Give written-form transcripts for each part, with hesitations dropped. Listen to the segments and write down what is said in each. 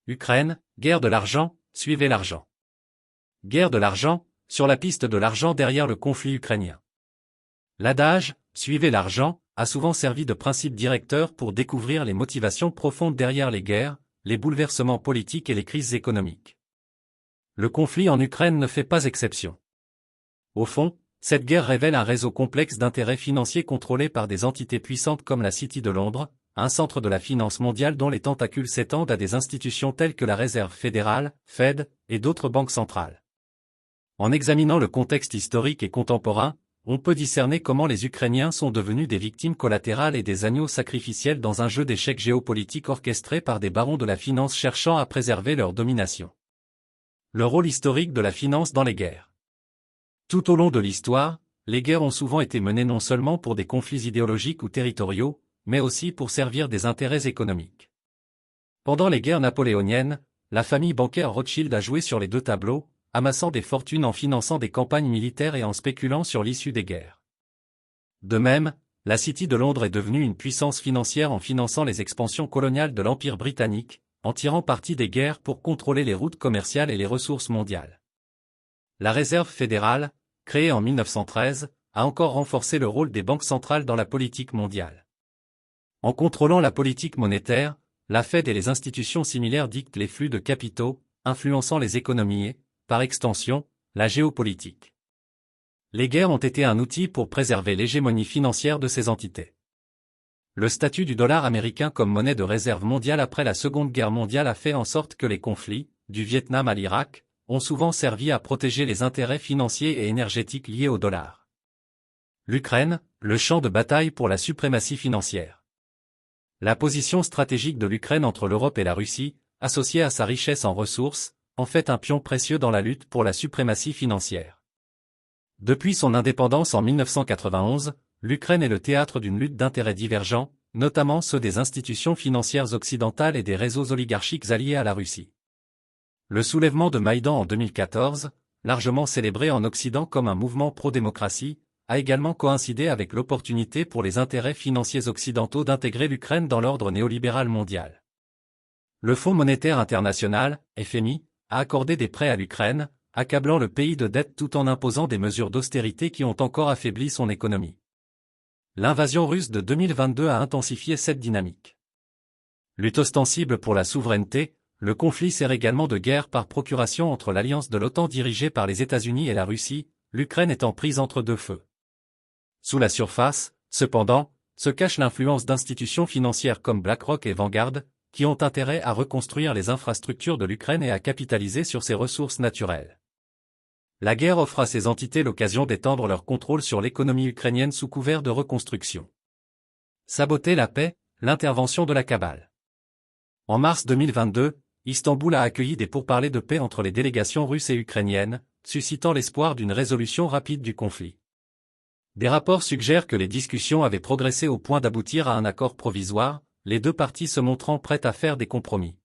Ukraine, guerre de l'argent, suivez l'argent. Guerre de l'argent, sur la piste de l'argent derrière le conflit ukrainien. L'adage « suivez l'argent » a souvent servi de principe directeur pour découvrir les motivations profondes derrière les guerres, les bouleversements politiques et les crises économiques. Le conflit en Ukraine ne fait pas exception. Au fond, cette guerre révèle un réseau complexe d'intérêts financiers contrôlés par des entités puissantes comme la City de Londres, un centre de la finance mondiale dont les tentacules s'étendent à des institutions telles que la Réserve fédérale, Fed, et d'autres banques centrales. En examinant le contexte historique et contemporain, on peut discerner comment les Ukrainiens sont devenus des victimes collatérales et des agneaux sacrificiels dans un jeu d'échecs géopolitique orchestré par des barons de la finance cherchant à préserver leur domination. Le rôle historique de la finance dans les guerres. Tout au long de l'histoire, les guerres ont souvent été menées non seulement pour des conflits idéologiques ou territoriaux, mais aussi pour servir des intérêts économiques. Pendant les guerres napoléoniennes, la famille bancaire Rothschild a joué sur les deux tableaux, amassant des fortunes en finançant des campagnes militaires et en spéculant sur l'issue des guerres. De même, la City de Londres est devenue une puissance financière en finançant les expansions coloniales de l'Empire britannique, en tirant parti des guerres pour contrôler les routes commerciales et les ressources mondiales. La Réserve fédérale, créée en 1913, a encore renforcé le rôle des banques centrales dans la politique mondiale. En contrôlant la politique monétaire, la Fed et les institutions similaires dictent les flux de capitaux, influençant les économies et, par extension, la géopolitique. Les guerres ont été un outil pour préserver l'hégémonie financière de ces entités. Le statut du dollar américain comme monnaie de réserve mondiale après la Seconde Guerre mondiale a fait en sorte que les conflits, du Vietnam à l'Irak, ont souvent servi à protéger les intérêts financiers et énergétiques liés au dollar. L'Ukraine, le champ de bataille pour la suprématie financière. La position stratégique de l'Ukraine entre l'Europe et la Russie, associée à sa richesse en ressources, en fait un pion précieux dans la lutte pour la suprématie financière. Depuis son indépendance en 1991, l'Ukraine est le théâtre d'une lutte d'intérêts divergents, notamment ceux des institutions financières occidentales et des réseaux oligarchiques alliés à la Russie. Le soulèvement de Maïdan en 2014, largement célébré en Occident comme un mouvement pro-démocratie, a également coïncidé avec l'opportunité pour les intérêts financiers occidentaux d'intégrer l'Ukraine dans l'ordre néolibéral mondial. Le Fonds monétaire international, FMI, a accordé des prêts à l'Ukraine, accablant le pays de dettes tout en imposant des mesures d'austérité qui ont encore affaibli son économie. L'invasion russe de 2022 a intensifié cette dynamique. Lutte ostensible pour la souveraineté, le conflit sert également de guerre par procuration entre l'alliance de l'OTAN dirigée par les États-Unis et la Russie, l'Ukraine étant prise entre deux feux. Sous la surface, cependant, se cache l'influence d'institutions financières comme BlackRock et Vanguard, qui ont intérêt à reconstruire les infrastructures de l'Ukraine et à capitaliser sur ses ressources naturelles. La guerre offre à ces entités l'occasion d'étendre leur contrôle sur l'économie ukrainienne sous couvert de reconstruction. Saboter la paix, l'intervention de la cabale. En mars 2022, Istanbul a accueilli des pourparlers de paix entre les délégations russes et ukrainiennes, suscitant l'espoir d'une résolution rapide du conflit. Des rapports suggèrent que les discussions avaient progressé au point d'aboutir à un accord provisoire, les deux parties se montrant prêtes à faire des compromis.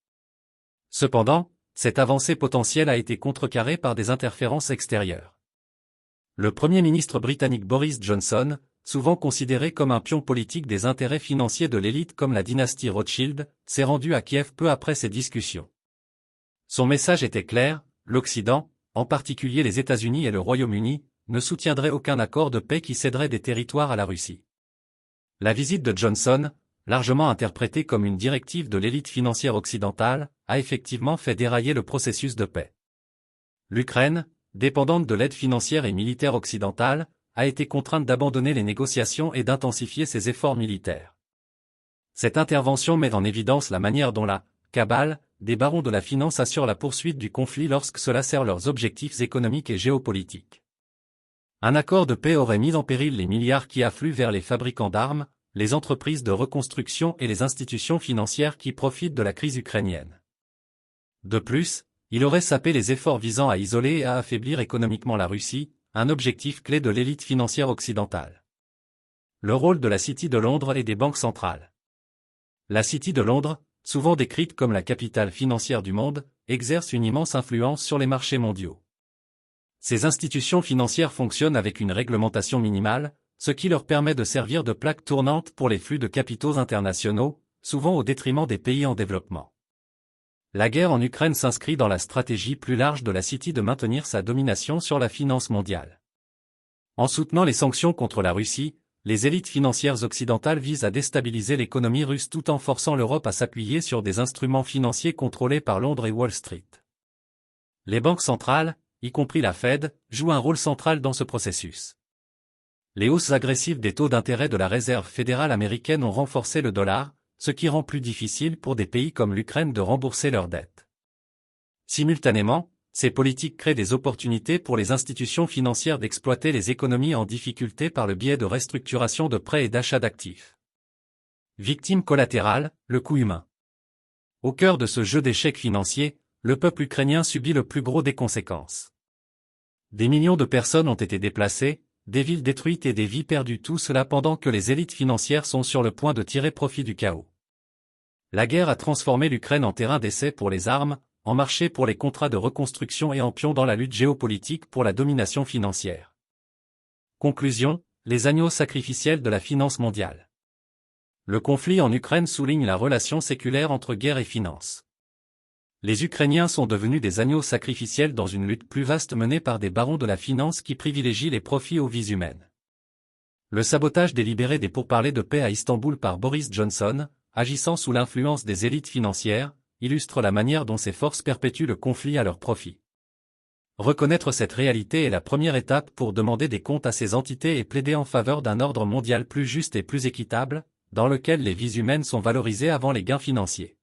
Cependant, cette avancée potentielle a été contrecarrée par des interférences extérieures. Le Premier ministre britannique Boris Johnson, souvent considéré comme un pion politique des intérêts financiers de l'élite comme la dynastie Rothschild, s'est rendu à Kiev peu après ces discussions. Son message était clair, l'Occident, en particulier les États-Unis et le Royaume-Uni, ne soutiendrait aucun accord de paix qui céderait des territoires à la Russie. La visite de Johnson, largement interprétée comme une directive de l'élite financière occidentale, a effectivement fait dérailler le processus de paix. L'Ukraine, dépendante de l'aide financière et militaire occidentale, a été contrainte d'abandonner les négociations et d'intensifier ses efforts militaires. Cette intervention met en évidence la manière dont la cabale des barons de la finance assure la poursuite du conflit lorsque cela sert leurs objectifs économiques et géopolitiques. Un accord de paix aurait mis en péril les milliards qui affluent vers les fabricants d'armes, les entreprises de reconstruction et les institutions financières qui profitent de la crise ukrainienne. De plus, il aurait sapé les efforts visant à isoler et à affaiblir économiquement la Russie, un objectif clé de l'élite financière occidentale. Le rôle de la City de Londres et des banques centrales. La City de Londres, souvent décrite comme la capitale financière du monde, exerce une immense influence sur les marchés mondiaux. Ces institutions financières fonctionnent avec une réglementation minimale, ce qui leur permet de servir de plaque tournante pour les flux de capitaux internationaux, souvent au détriment des pays en développement. La guerre en Ukraine s'inscrit dans la stratégie plus large de la City de maintenir sa domination sur la finance mondiale. En soutenant les sanctions contre la Russie, les élites financières occidentales visent à déstabiliser l'économie russe tout en forçant l'Europe à s'appuyer sur des instruments financiers contrôlés par Londres et Wall Street. Les banques centrales, y compris la Fed, jouent un rôle central dans ce processus. Les hausses agressives des taux d'intérêt de la Réserve fédérale américaine ont renforcé le dollar, ce qui rend plus difficile pour des pays comme l'Ukraine de rembourser leurs dettes. Simultanément, ces politiques créent des opportunités pour les institutions financières d'exploiter les économies en difficulté par le biais de restructuration de prêts et d'achat d'actifs. Victime collatérale, le coût humain. Au cœur de ce jeu d'échecs financiers, le peuple ukrainien subit le plus gros des conséquences. Des millions de personnes ont été déplacées, des villes détruites et des vies perdues, tout cela pendant que les élites financières sont sur le point de tirer profit du chaos. La guerre a transformé l'Ukraine en terrain d'essai pour les armes, en marché pour les contrats de reconstruction et en pion dans la lutte géopolitique pour la domination financière. Conclusion, les agneaux sacrificiels de la finance mondiale. Le conflit en Ukraine souligne la relation séculaire entre guerre et finance. Les Ukrainiens sont devenus des agneaux sacrificiels dans une lutte plus vaste menée par des barons de la finance qui privilégient les profits aux vies humaines. Le sabotage délibéré des pourparlers de paix à Istanbul par Boris Johnson, agissant sous l'influence des élites financières, illustre la manière dont ces forces perpétuent le conflit à leur profit. Reconnaître cette réalité est la première étape pour demander des comptes à ces entités et plaider en faveur d'un ordre mondial plus juste et plus équitable, dans lequel les vies humaines sont valorisées avant les gains financiers.